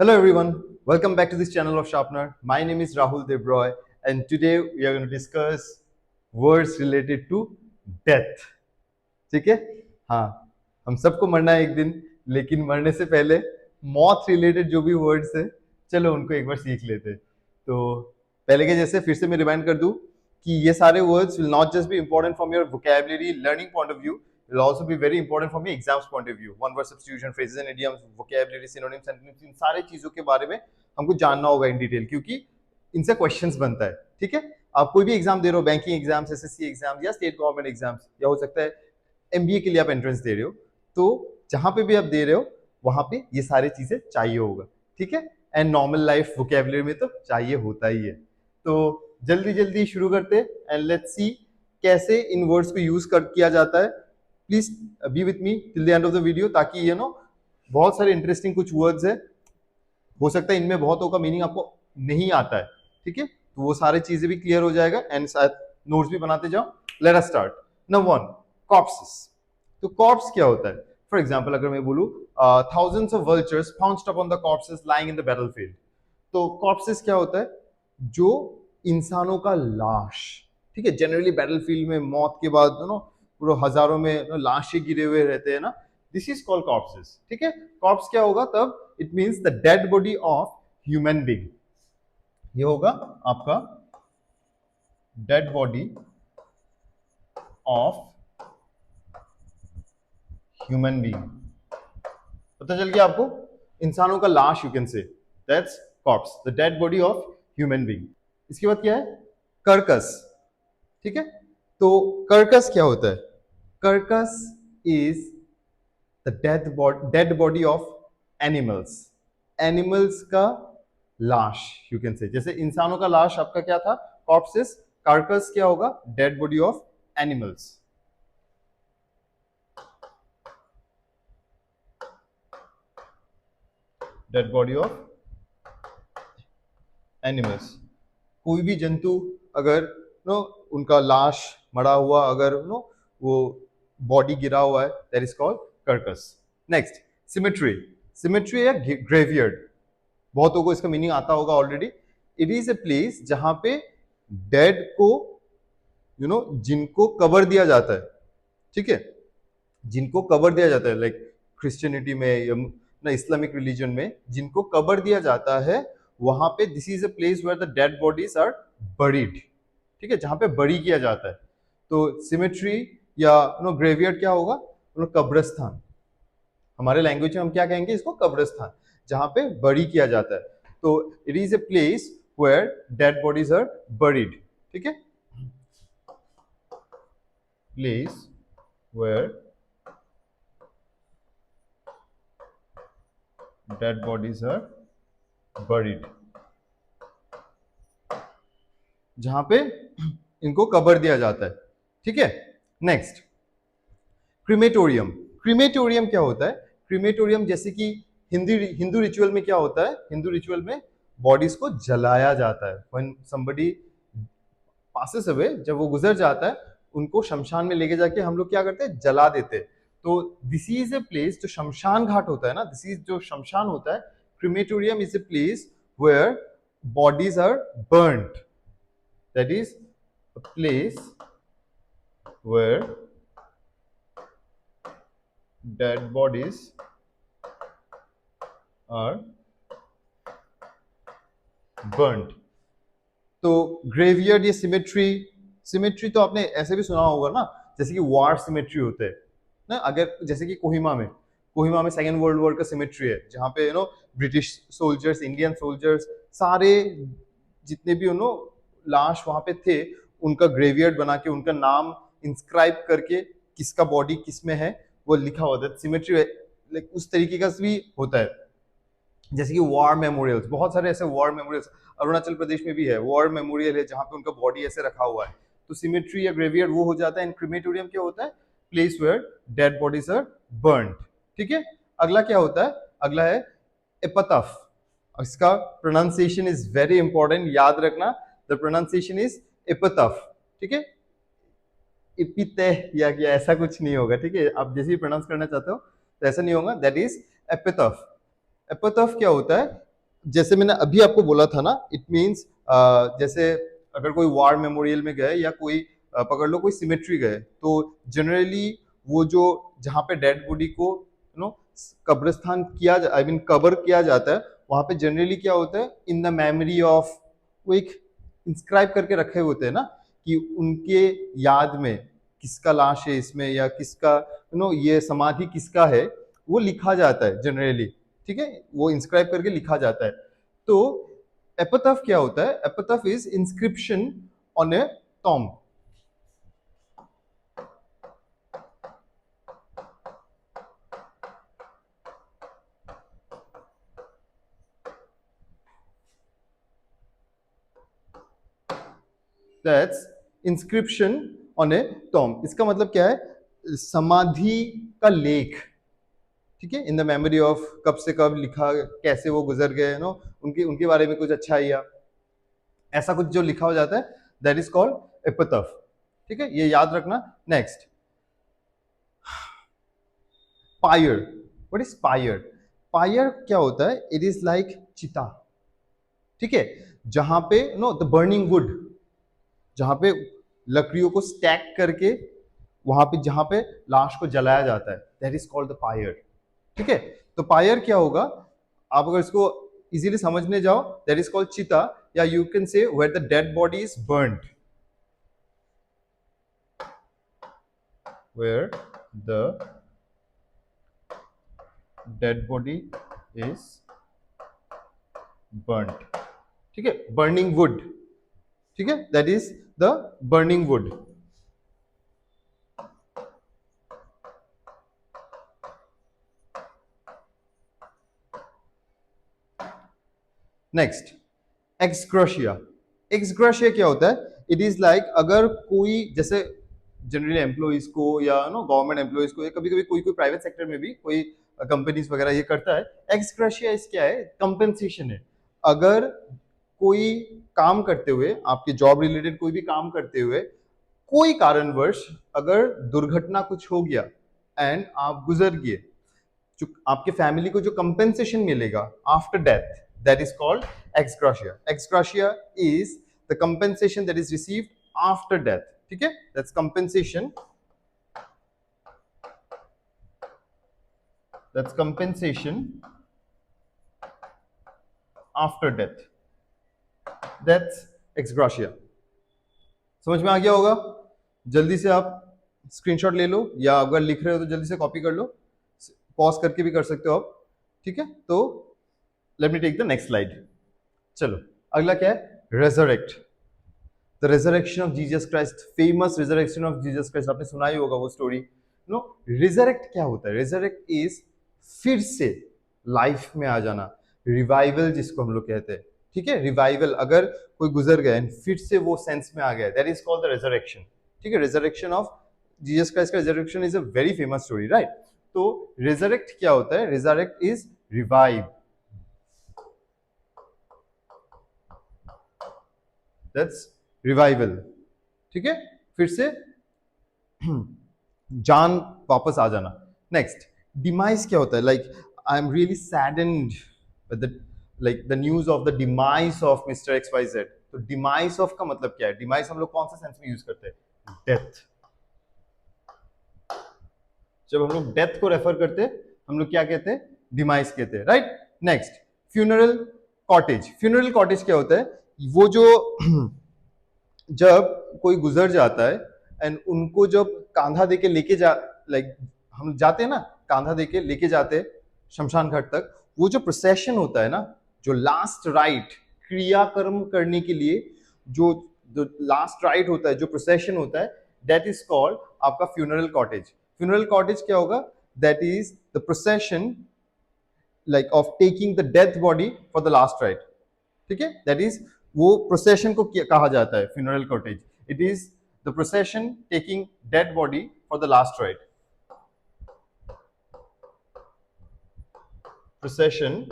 Hello everyone, welcome back to this channel of Sharpener. My name is Rahul Devroy and today we are going to discuss words related to death. ठीक है? हाँ, हम सबको मरना है एक दिन, लेकिन मरने से पहले मौत रिलेटेड जो भी वर्ड्स है, चलो उनको एक बार सीख लेते हैं। तो पहले के जैसे फिर से मैं रिमाइंड कर दूं कि ये सारे words will not just be important from your vocabulary learning point of view, will also be very important from your exams point of view. One word substitution, phrases and idioms, vocabulary, synonyms, synonyms, इन सारे चीजों के बारे में हमको जानना होगा in detail, क्योंकि इनसे क्वेश्चंस बनता है। ठीक है, आप कोई भी एग्जाम दे रहे हो, बैंकिंग एग्जाम्स, एसएससी एग्जाम्स या स्टेट गवर्नमेंट एग्जाम्स, या हो सकता है एमबीए के लिए आप एंट्रेंस दे रहे हो, तो जहां पे भी आप दे रहे हो वहां पे ये सारी चीजें चाहिए होगा। ठीक है, एंड नॉर्मल लाइफ वोकैबुलरी में तो चाहिए होता ही है। तो जल्दी जल्दी शुरू करते हैं एंड लेट्स सी कैसे इन वर्ड्स को यूज किया जाता है। Please be with me till the end of the video, ताकि बहुत सारे इंटरेस्टिंग कुछ वर्ड्स है, हो सकता है इनमें बहुतों का मीनिंग आपको नहीं आता है। ठीक है, तो वो सारी चीजें भी क्लियर हो जाएगा एंड शायद नोट्स भी बनाते जाओ। Let us start. नंबर 1, कॉर्प्सेस। तो कॉर्प्स क्या होता है? फॉर एग्जाम्पल अगर मैं बोलूं thousands of vultures pounced upon the corpses lying in the battlefield, तो कॉर्प्सेस क्या होता है? जो इंसानों का लाश। ठीक है, जनरली बैटलफील्ड में मौत के बाद पूरे हजारों में लाशें गिरे हुए रहते हैं ना, दिस इज कॉल्ड कॉर्प्सेस। ठीक है, कॉर्प्स क्या होगा तब? It means the dead body of human being. ये होगा आपका dead body of human being. पता चल गया आपको? इंसानों का लाश, यू कैन से that's corps, the dead body of human being. इसके बाद क्या है? कर्कस। ठीक है, तो कर्कस क्या होता है? Kirkus is the dead body of animals. Animals का लाश, यू कैन से। जैसे इंसानों का लाश आपका क्या था? कॉर्प्सेस। कार्कस क्या होगा? Dead body of animals. Dead body of animals. कोई भी जंतु अगर उनका लाश मरा हुआ, अगर वो बॉडी गिरा हुआ है, that is called Kirkus. Next, symmetry. Symmetry या ग्रेवयार्ड, बहुतों को इसका मीनिंग आता होगा already. It is a place जहां पे डेड को जिनको कवर दिया जाता है। ठीक है, जिनको कवर दिया जाता है, लाइक क्रिश्चियनिटी में या ना इस्लामिक रिलीजन में जिनको कवर दिया जाता है, वहां पे this is a place where the dead bodies are buried. ठीक है, जहां पे बरी किया जाता है। तो सिमेट्री या ग्रेवयार्ड क्या होगा? कब्रस्तान। हमारे लैंग्वेज में हम क्या कहेंगे इसको? कब्रस्तान, जहां पे बरी किया जाता है। तो it is a place where dead bodies are buried. ठीक है, place where dead bodies are buried, जहां पे इनको कबर दिया जाता है। ठीक है, नेक्स्ट, क्रीमेटोरियम। क्रीमेटोरियम क्या होता है? क्रीमेटोरियम जैसे कि हिंदू रिचुअल में क्या होता है? हिंदू रिचुअल में बॉडीज को जलाया जाता है। व्हेन समबडी पासेस अवे, जब वो गुजर जाता है, उनको शमशान में लेके जाके हम लोग क्या करते हैं? जला देते हैं। तो दिस इज ए प्लेस, जो शमशान घाट होता है ना, दिस इज जो शमशान होता है, crematorium is a place where bodies are burned. That is a place where dead bodies are burnt। तो ग्रेवयार्ड या सिमेट्री, सिमेट्री तो आपने ऐसे भी सुना होगा ना, जैसे कि वार सिमेट्री होते हैं ना। अगर जैसे कि कोहिमा में सेकेंड वर्ल्ड वॉर का सिमेट्री है, जहां पे ब्रिटिश सोल्जर्स, इंडियन सोल्जर्स, सारे जितने भी लाश वहां पे थे, उनका ग्रेवयार्ड बना के उनका नाम इंस्क्राइब करके किसका बॉडी किस में है वो लिखा होता है। सिमेट्री लाइक उस तरीके का भी होता है। जैसे कि वॉर मेमोरियल्स, बहुत सारे ऐसे वॉर मेमोरियल्स, अरुणाचल प्रदेश में भी है वॉर मेमोरियल है, जहां पे उनका बॉडी ऐसे रखा हुआ है। तो सिमेट्री या ग्रेवयार्ड वो हो जाता है। एंड क्रीमेटोरियम क्या होता है? Place where dead bodies are burned. ठीक है, अगला क्या होता है? अगला है एपिटाफ। इसका प्रोनाउंसिएशन इज वेरी इंपॉर्टेंट, याद रखना। The pronunciation is epitaph. ठीक है, इपितेह या ऐसा कुछ नहीं होगा। ठीक है, आप जैसे ही प्रोनाउंस करना चाहते हो तो ऐसा नहीं होगा, दैट इज एपिटाफ। एपिटाफ क्या होता है? जैसे मैंने अभी आपको बोला था ना, इट मीन्स जैसे अगर कोई वार मेमोरियल में गए या कोई पकड़ लो कोई सिमेट्री गए, तो जनरली वो जो जहाँ पे डेड बॉडी को कब्रिस्तान किया, आई मीन कबर किया जाता है, वहां पे जनरली क्या होता है, इन द मेमोरी ऑफ, वो एक इंस्क्राइब करके रखे होते हैं ना कि उनके याद में किसका लाश है इसमें, या किसका ये समाधि किसका है, वो लिखा जाता है जनरली। ठीक है, वो इंस्क्राइब करके लिखा जाता है। तो एपिटाफ क्या होता है? Epitaph is inscription on A tomb. That's inscription on A tomb. इसका मतलब क्या है? समाधि का लेख। ठीक है, इन द मेमोरी ऑफ, कब से कब लिखा, कैसे वो गुजर गए, उनके उनके बारे में कुछ अच्छा या ऐसा कुछ जो लिखा हो जाता है, दैट इज कॉल्ड एपिटाफ। ठीक है, ये याद रखना। Next, pyre. What is pyre? Pyre क्या होता है? इट इज लाइक चिता। ठीक है, जहां पे द बर्निंग वुड, जहां पे लकड़ियों को स्टैक करके वहां पे जहां पे लाश को जलाया जाता है, that is called the pyre. ठीक है, तो पायर क्या होगा? आप अगर इसको इजीली समझने जाओ, दैट इज कॉल्ड चिता, या you can say where the dead body is burned, where the dead body is burned. ठीक है, बर्निंग वुड। ठीक है, that is the burning wood. Next, ex gratia. Ex gratia क्या होता है? इट इज लाइक, अगर कोई जैसे जनरली एम्प्लॉइज को या गवर्नमेंट एम्प्लॉइज को, या कभी कभी कोई कोई प्राइवेट सेक्टर में भी कोई कंपनीज वगैरह ये करता है। एक्सग्रेशिया इस क्या है? कंपेंसेशन है। अगर कोई काम करते हुए, आपके जॉब रिलेटेड कोई भी काम करते हुए, कोई कारणवश अगर दुर्घटना कुछ हो गया एंड आप गुजर गए, जो आपके फैमिली को जो कंपेंसेशन मिलेगा after death, that is called ex gratia. Ex gratia is the compensation that is received after death. ठीक है, that's compensation, that's compensation after death, that's ex gratia. समझ में आ गया होगा? जल्दी से आप स्क्रीनशॉट ले लो, या अगर लिख रहे हो तो जल्दी से कॉपी कर लो, पॉज करके भी कर सकते हो आप। ठीक है, तो let me take the next slide. चलो, अगला क्या है? Resurrect. The resurrection of Jesus Christ, famous resurrection of Jesus Christ, आपने सुना ही होगा वो स्टोरी। रेजरेक्ट क्या होता है? रेजरेक्ट इज फिर से लाइफ में आ जाना, रिवाइवल जिसको हम लोग कहते हैं। ठीक है, रिवाइवल, अगर कोई गुजर गया फिर से वो सेंस में आ गया, that is called the resurrection. ठीक है, रेजरेक्शन ऑफ जीसस क्राइस्ट का resurrection is a very famous story, right? तो रेजरेक्ट क्या होता है? Resurrect is revive, that's revival. ठीक है, फिर से जान वापस आ जाना। नेक्स्ट, डिमाइस क्या होता है? Like, I am really saddened with the, like the news of the demise of mister X Y Z. तो डिमाइस ऑफ का मतलब क्या है? डिमाइस हम लोग कौन सा सेंस में यूज करते हैं? डेथ। जब हम लोग डेथ को रेफर करते हैं, हम लोग क्या कहते हैं? डिमाइस कहते हैं, right? Next, funeral cortege. Funeral cortege क्या होता है? वो जो जब कोई गुजर जाता है एंड उनको जब कांधा देके लेके जा, लाइक हम जाते हैं ना, कांधा देके लेके जाते शमशान घाट तक, वो जो प्रोसेशन होता है ना, जो लास्ट राइट, क्रियाकर्म करने के लिए जो लास्ट राइट होता है, जो प्रोसेशन होता है, दैट इज कॉल्ड आपका फ्यूनरल कॉटेज। फ्यूनरल कॉटेज क्या होगा? That is the procession like of taking the death body for the last rite. ठीक है, दैट इज, वो प्रोसेशन को कहा जाता है funeral cortege. It is the procession taking dead body for the last rite. Procession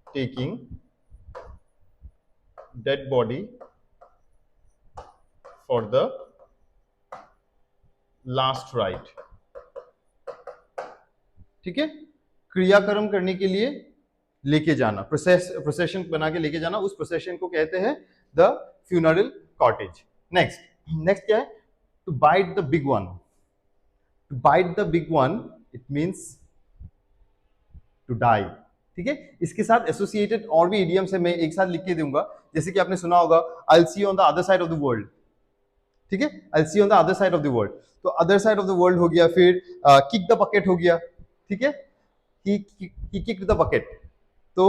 taking dead body for the last rite. ठीक है, क्रियाकर्म करने के लिए लेके जाना, प्रोसेशन बना के लेके जाना, उस प्रोसेशन को कहते हैं the funeral cortege. Next next क्या है? To bite the big one. To bite the big one it means to die. ठीक है, इसके साथ एसोसिएटेड और भी इडियम्स है, मैं एक साथ लिख के दूंगा। जैसे कि आपने सुना होगा, I will see you on the other side of the world. ठीक है, I will see you on the other side of the world. तो other side of the world हो गया, फिर किक द बकेट हो गया। ठीक है, he kicked the bucket, तो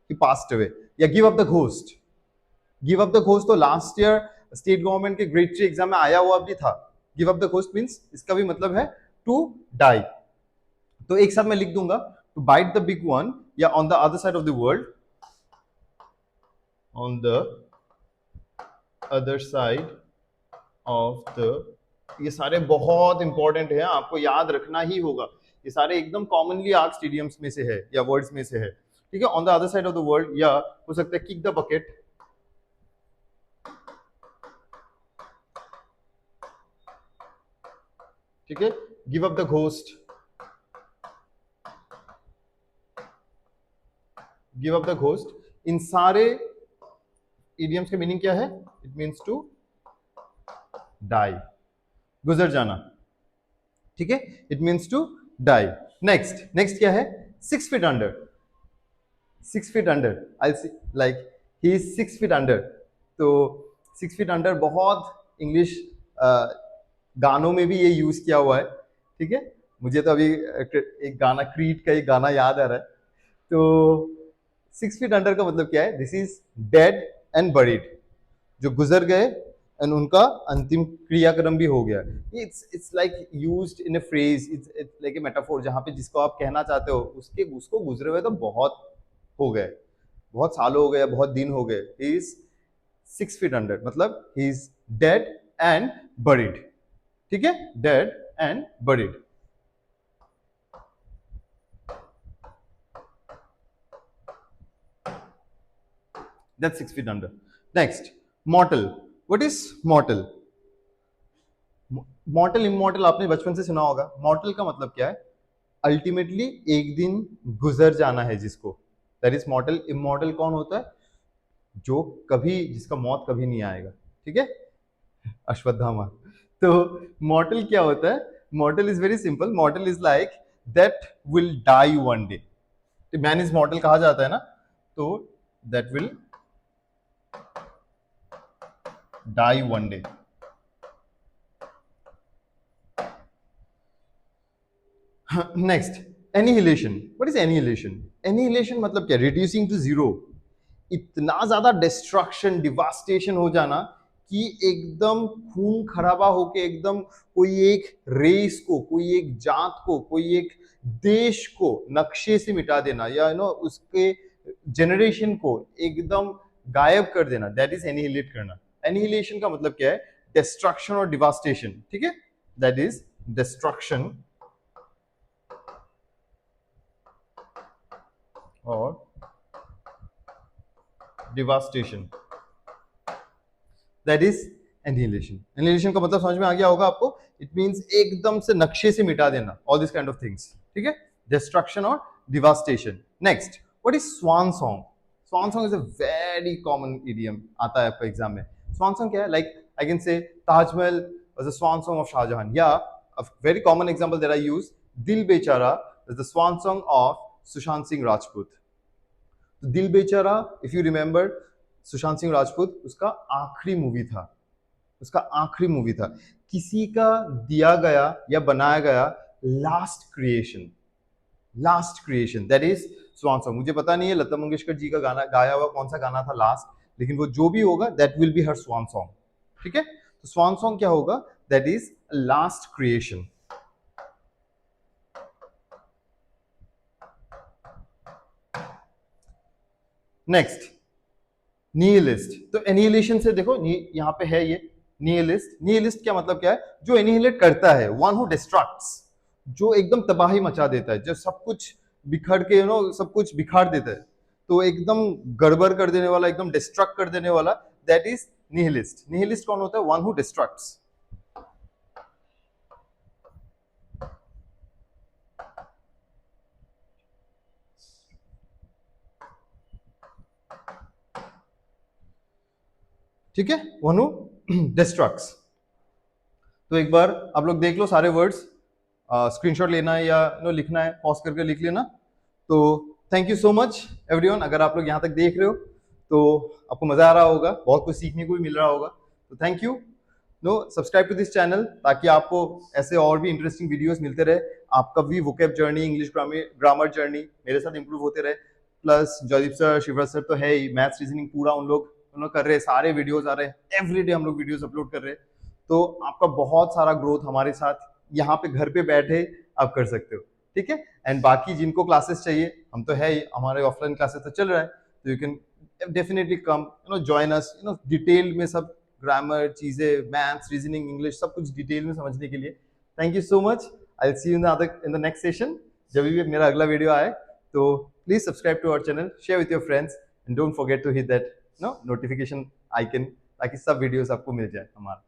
he passed away। या give up the ghost। give up the ghost तो लास्ट ईयर स्टेट गवर्नमेंट के ग्रेड 3 एग्जाम में आया हुआ भी था। give up the ghost means इसका भी मतलब है टू डाई। तो एक साथ मैं लिख दूंगा, to bite the big one या on the other side of the world, on the other side of the, ये सारे बहुत इंपॉर्टेंट है, आपको याद रखना ही होगा। ये सारे एकदम कॉमनली आस्क्ड इडियम्स में से है या वर्ड्स में से है। ठीक है, on the other side of the world, या हो सकता है किक द बकेट, ठीक है, give up the ghost, give up the ghost. इन सारे इडियम्स के मीनिंग क्या है? इट मीन्स टू डाई, गुजर जाना। ठीक है, it means to die. Next next क्या है? 6 feet under. 6 feet under, I see like he is 6 feet under. तो 6 फीट अंडर बहुत इंग्लिश गानों में भी ये यूज किया हुआ है। ठीक है, मुझे तो अभी एक गाना, क्रीड का एक गाना याद आ रहा है। तो 6 फीट अंडर का मतलब क्या है? This is dead and buried, जो गुजर गए एंड उनका अंतिम क्रियाक्रम भी हो गया। It's like used in a phrase, it's like a metaphor, जहां पे जिसको आप कहना चाहते हो उसको गुजरे हुए तो बहुत हो गए, बहुत सालों हो गए, बहुत दिन हो गए। ही इज 6 फीट अंडर, मतलब he is dead and buried. ठीक है, dead and buried. That's 6 feet under. Next, mortal. What is mortal? मॉर्टल immortal आपने बचपन से सुना होगा। मॉर्टल का मतलब क्या है? अल्टीमेटली एक दिन गुजर जाना है जिसको, दैट इज मॉर्टल। इमॉर्टल कौन होता है? जो कभी, जिसका मौत कभी नहीं आएगा। ठीक है, अश्वत्थामा। तो मॉर्टल क्या होता है? Mortal is very simple. Mortal is like that will die one day. Man is mortal कहा जाता है ना, तो that will die one day. Next, annihilation. What is annihilation? Annihilation मतलब क्या? Reducing to zero. इतना ज्यादा डिस्ट्रक्शन, डिवास्टेशन हो जाना कि एकदम खून खराबा होके एकदम कोई एक रेस को, कोई एक जात को, कोई एक देश को नक्शे से मिटा देना, या उसके जनरेशन को एकदम गायब कर देना, दैट इज एनिहिलेट करना। एनिहिलेशन का मतलब क्या है? डिस्ट्रक्शन और डिवास्टेशन। ठीक है, दैट इज डिस्ट्रक्शन और devastation, that is annihilation. Annihilation का मतलब समझ में आ गया होगा आपको। इट मींस एकदम से नक्शे से मिटा देना, all this kind of things. ठीक है, डिस्ट्रक्शन और devastation. Next, what is swan song? Swan song is a very common idiom, आता है आपका एग्जाम में। स्वान सॉन्ग क्या है? Like I can say Taj Mahal was the swan song of Shah Jahan, या a very common example that I use, Dil Bechara is the swan song of Sushant Singh Rajput. तो Dil Bechara, if you remember, Sushant Singh Rajput उसका आखिरी मूवी था, उसका आखिरी मूवी था, किसी का दिया गया या बनाया गया last creation, last creation, that is swan song. मुझे पता नहीं है लता मंगेशकर जी का गाना गाया हुआ कौन सा गाना था लास्ट, लेकिन वो जो भी होगा that will be her swan song. ठीक है, तो स्वान सॉन्ग क्या होगा? That is last creation. Next, nihilist. तो एनिहिलेशन से देखो, यहाँ पे है ये निहिलिस्ट। निहिलिस्ट क्या मतलब क्या है? जो एनिहिलेट करता है, वन हु डिस्ट्रक्ट्स, जो एकदम तबाही मचा देता है, जो सब कुछ बिखर के सब कुछ बिखार देता है, तो एकदम गड़बड़ कर देने वाला, एकदम डिस्ट्रक्ट कर देने वाला, दैट इज निहिलिस्ट। निहिलिस्ट कौन होता है? One who destructs. ठीक है, वनु डिस्ट्रक्ट्स। तो एक बार आप लोग देख लो सारे वर्ड्स, स्क्रीनशॉट लेना है या लिखना है पॉज करके लिख लेना। तो thank you so much everyone, अगर आप लोग यहाँ तक देख रहे हो तो आपको मजा आ रहा होगा, बहुत कुछ सीखने को भी मिल रहा होगा। तो thank you. Subscribe to this channel ताकि आपको ऐसे और भी इंटरेस्टिंग वीडियोस मिलते रहे, आपका भी vocab journey, English grammar journey मेरे साथ इंप्रूव होते रहे। Plus Jaideep sir, Shivraj sir तो है ही, मैथ्स रीजनिंग पूरा उन लोग कर रहे हैं, सारे वीडियोस आ रहे हैं, एवरीडे हम लोग वीडियोस अपलोड कर रहे हैं। तो आपका बहुत सारा ग्रोथ हमारे साथ यहाँ पे घर पे बैठे आप कर सकते हो, ठीक है। एंड बाकी जिनको क्लासेस चाहिए, हम तो है ही, हमारे ऑफलाइन क्लासेस तो चल रहा है, तो you can definitely come join us, detail में सब ग्रामर चीजें, मैथ्स, रीजनिंग, इंग्लिश सब कुछ डिटेल में समझने के लिए। Thank you so much, I will see you in the next session. जब भी मेरा अगला वीडियो आए तो please subscribe to our channel, share with your friends and don't forget to hit that notification icon, ताकि सब वीडियोस आपको मिल जाए हमारा।